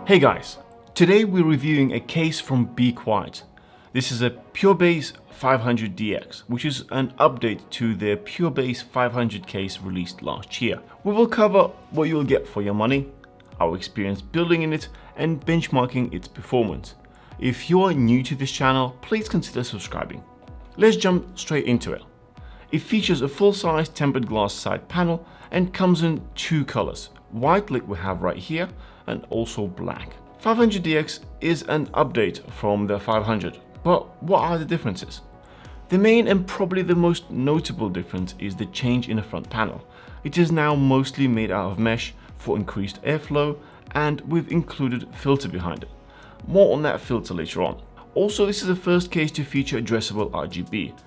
Hey guys, today we're reviewing a case from BeQuiet. This is a PureBase 500DX, which is an update to their PureBase 500 case released last year. We will cover what you'll get for your money, our experience building in it, and benchmarking its performance. If you are new to this channel, please consider subscribing. Let's jump straight into it. It features a full-size tempered glass side panel and comes in two colors, white like we have right here, and also black. 500DX is an update from the 500, but what are the differences? The main and probably the most notable difference is the change in the front panel. It is now mostly made out of mesh for increased airflow, and we've included a filter behind it. More on that filter later on. Also, this is the first case to feature addressable RGB,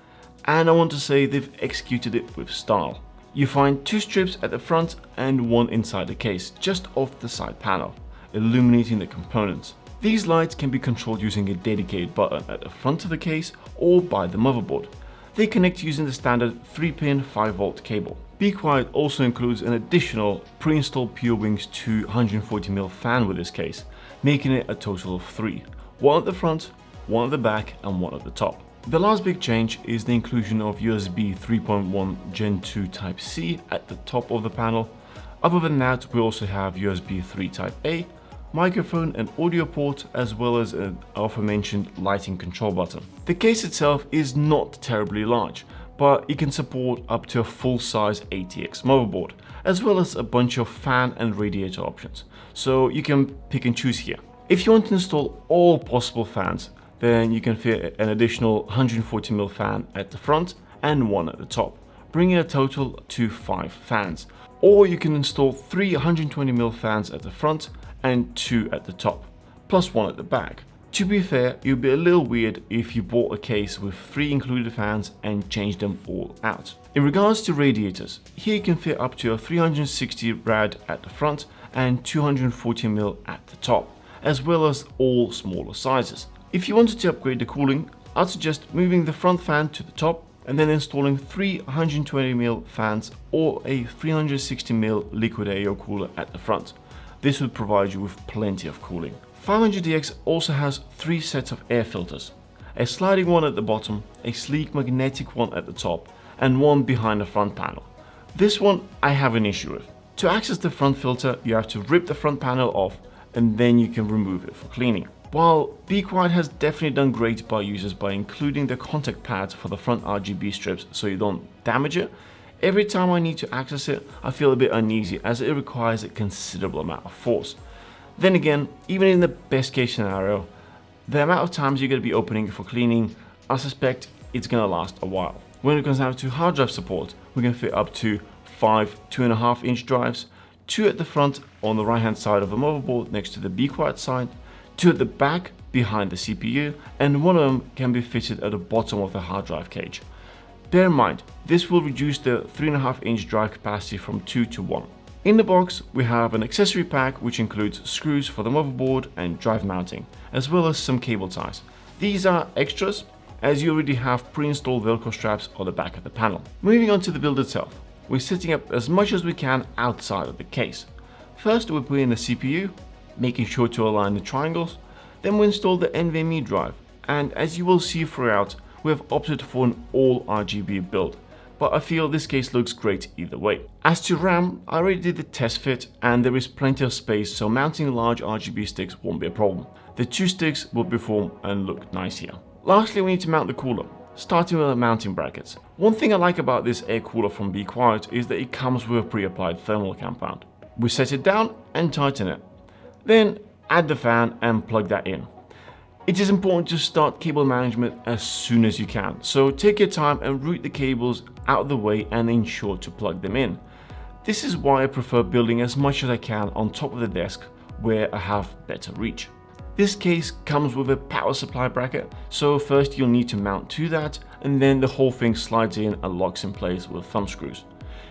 and I want to say they've executed it with style. You find two strips at the front and one inside the case, just off the side panel, illuminating the components. These lights can be controlled using a dedicated button at the front of the case or by the motherboard. They connect using the standard 3-pin 5V cable. BeQuiet also includes an additional pre-installed PureWings 2 140mm fan with this case, making it a total of 3. One at the front, one at the back, and one at the top. The last big change is the inclusion of USB 3.1 Gen 2 Type-C at the top of the panel. Other than that, we also have USB 3 Type-A, microphone and audio port, as well as an aforementioned lighting control button. The case itself is not terribly large, but it can support up to a full-size ATX motherboard, as well as a bunch of fan and radiator options, so you can pick and choose here. If you want to install all possible fans, then you can fit an additional 140mm fan at the front and one at the top, bringing a total to 5 fans. Or you can install 3 120mm fans at the front and 2 at the top, plus one at the back. To be fair, it would be a little weird if you bought a case with 3 included fans and changed them all out. In regards to radiators, here you can fit up to a 360 rad at the front and 240mm at the top, as well as all smaller sizes. If you wanted to upgrade the cooling, I'd suggest moving the front fan to the top and then installing 3 120mm fans or a 360mm liquid air cooler at the front. This would provide you with plenty of cooling. 500DX also has 3 sets of air filters, a sliding one at the bottom, a sleek magnetic one at the top, and one behind the front panel. This one I have an issue with. To access the front filter, you have to rip the front panel off and then you can remove it for cleaning. While BeQuiet has definitely done great by users by including the contact pads for the front RGB strips so you don't damage it, every time I need to access it, I feel a bit uneasy as it requires a considerable amount of force. Then again, even in the best case scenario, the amount of times you're going to be opening it for cleaning, I suspect it's going to last a while. When it comes down to hard drive support, we can fit up to 5 2.5-inch drives, 2 at the front on the right hand side of the motherboard next to the BeQuiet side, 2 at the back behind the CPU, and one of them can be fitted at the bottom of the hard drive cage. Bear in mind, this will reduce the 3.5-inch drive capacity from 2 to 1. In the box, we have an accessory pack which includes screws for the motherboard and drive mounting, as well as some cable ties. These are extras, as you already have pre-installed Velcro straps on the back of the panel. Moving on to the build itself, we're setting up as much as we can outside of the case. First, we put in the CPU, making sure to align the triangles. Then we install the NVMe drive, and as you will see throughout, we have opted for an all RGB build, but I feel this case looks great either way. As to RAM, I already did the test fit and there is plenty of space, so mounting large RGB sticks won't be a problem. The 2 sticks will perform and look nice here. Lastly, we need to mount the cooler, starting with the mounting brackets. One thing I like about this air cooler from BeQuiet is that it comes with a pre-applied thermal compound. We set it down and tighten it. Then add the fan and plug that in. It is important to start cable management as soon as you can, so take your time and route the cables out of the way and ensure to plug them in. This is why I prefer building as much as I can on top of the desk where I have better reach. This case comes with a power supply bracket, so first you'll need to mount to that, and then the whole thing slides in and locks in place with thumb screws.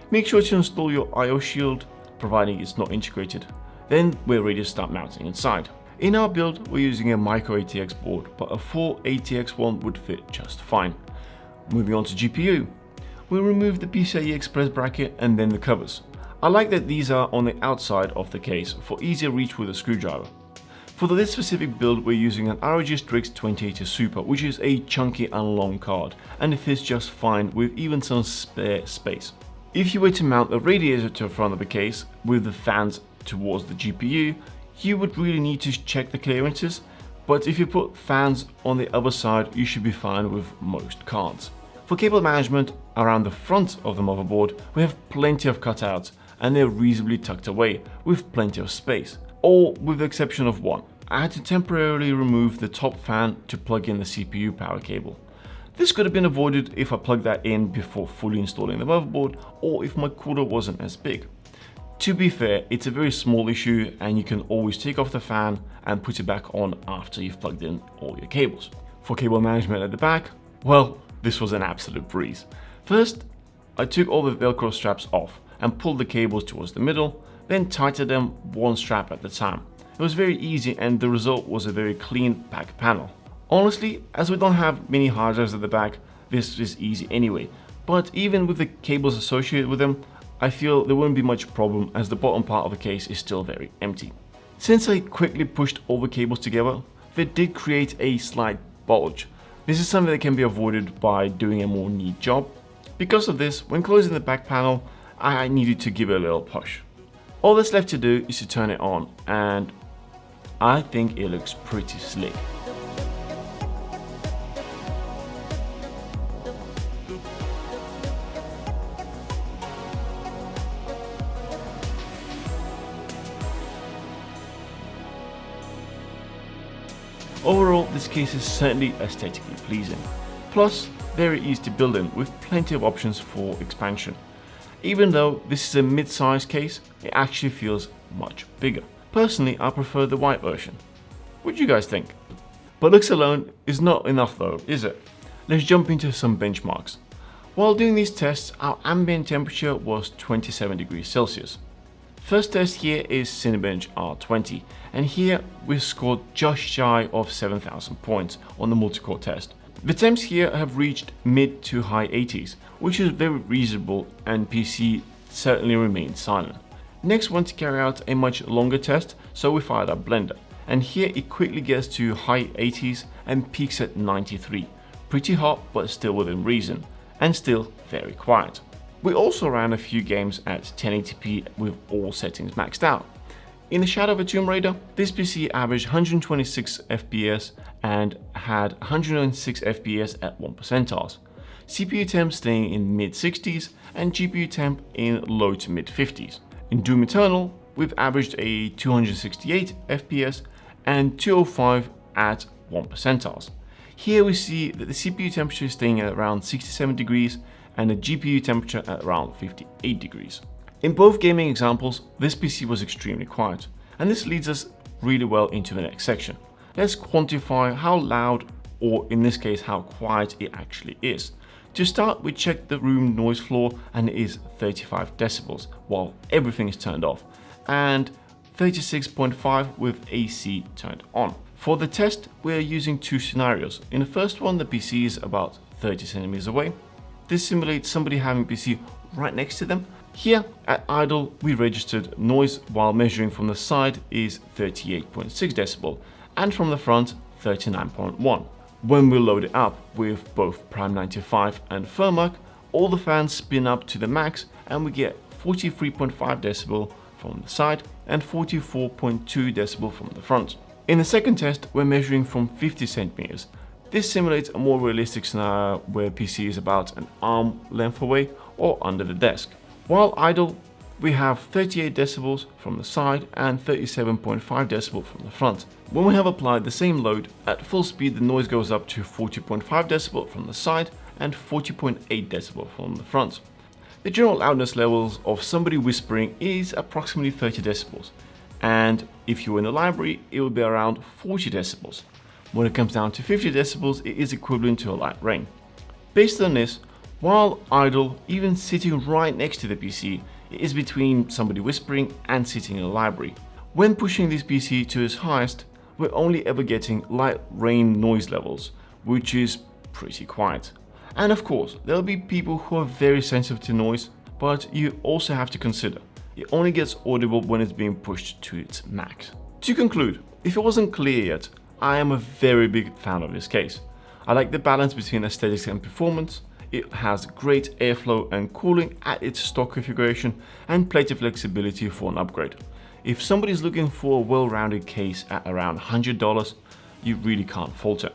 Make sure to install your I/O shield, providing it's not integrated. Then we're ready to start mounting inside. In our build, we're using a micro ATX board, but a full ATX one would fit just fine. Moving on to GPU. We'll remove the PCIe Express bracket and then the covers. I like that these are on the outside of the case for easier reach with a screwdriver. For this specific build, we're using an ROG Strix 2080 Super, which is a chunky and long card, and it fits just fine with even some spare space. If you were to mount a radiator to the front of the case with the fans towards the GPU, you would really need to check the clearances, but if you put fans on the other side, you should be fine with most cards. For cable management around the front of the motherboard, we have plenty of cutouts and they're reasonably tucked away with plenty of space, all with the exception of one. I had to temporarily remove the top fan to plug in the CPU power cable. This could have been avoided if I plugged that in before fully installing the motherboard or if my cooler wasn't as big. To be fair, it's a very small issue and you can always take off the fan and put it back on after you've plugged in all your cables. For cable management at the back, well, this was an absolute breeze. First, I took all the Velcro straps off and pulled the cables towards the middle, then tightened them one strap at a time. It was very easy and the result was a very clean back panel. Honestly, as we don't have many hard drives at the back, this is easy anyway, but even with the cables associated with them, I feel there wouldn't be much problem as the bottom part of the case is still very empty. Since I quickly pushed all the cables together, they did create a slight bulge. This is something that can be avoided by doing a more neat job. Because of this, when closing the back panel, I needed to give it a little push. All that's left to do is to turn it on, and I think it looks pretty slick. Overall, this case is certainly aesthetically pleasing. Plus, very easy to build in with plenty of options for expansion. Even though this is a mid-sized case, it actually feels much bigger. Personally, I prefer the white version. What do you guys think? But looks alone is not enough though, is it? Let's jump into some benchmarks. While doing these tests, our ambient temperature was 27 degrees Celsius. First test here is Cinebench R20, and here we scored just shy of 7,000 points on the multi-core test. The temps here have reached mid to high 80s, which is very reasonable, and PC certainly remains silent. Next, we want to carry out a much longer test, so we fired up Blender, and here it quickly gets to high 80s and peaks at 93. Pretty hot, but still within reason, and still very quiet. We also ran a few games at 1080p with all settings maxed out. In the Shadow of a Tomb Raider, this PC averaged 126 FPS and had 106 FPS at 1 percentiles. CPU temp staying in mid 60s and GPU temp in low to mid 50s. In Doom Eternal, we've averaged a 268 FPS and 205 at 1 percentiles. Here we see that the CPU temperature is staying at around 67 degrees and the GPU temperature at around 58 degrees. In both gaming examples, this PC was extremely quiet, and this leads us really well into the next section. Let's quantify how loud, or in this case how quiet it actually is. To start, we checked the room noise floor and it is 35 decibels while everything is turned off, and 36.5 with AC turned on. For the test, we are using two scenarios. In the first one, the PC is about 30 centimeters away. This simulates somebody having PC right next to them. Here at idle, we registered noise while measuring from the side is 38.6 decibel and from the front 39.1. When we load it up with both Prime 95 and Firmac, all the fans spin up to the max and we get 43.5 decibel from the side and 44.2 decibel from the front. In the second test, we're measuring from 50 centimeters. This simulates a more realistic scenario where PC is about an arm length away or under the desk. While idle, we have 38 decibels from the side and 37.5 decibel from the front. When we have applied the same load, at full speed the noise goes up to 40.5 decibel from the side and 40.8 decibel from the front. The general loudness levels of somebody whispering is approximately 30 decibels, and if you're in a library, it will be around 40 decibels. When it comes down to 50 decibels, it is equivalent to a light rain. Based on this, while idle, even sitting right next to the PC, it is between somebody whispering and sitting in a library. When pushing this PC to its highest, we're only ever getting light rain noise levels, which is pretty quiet. And of course, there'll be people who are very sensitive to noise, but you also have to consider, it only gets audible when it's being pushed to its max. To conclude, If it wasn't clear yet, I am a very big fan of this case. I like the balance between aesthetics and performance. It has great airflow and cooling at its stock configuration and plenty of flexibility for an upgrade. If somebody's looking for a well-rounded case at around $100, you really can't fault it.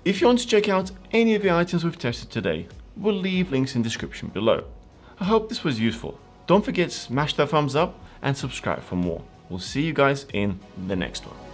If you want to check out any of the items we've tested today, we'll leave links in the description below. I hope this was useful. Don't forget to smash that thumbs up and subscribe for more. We'll see you guys in the next one.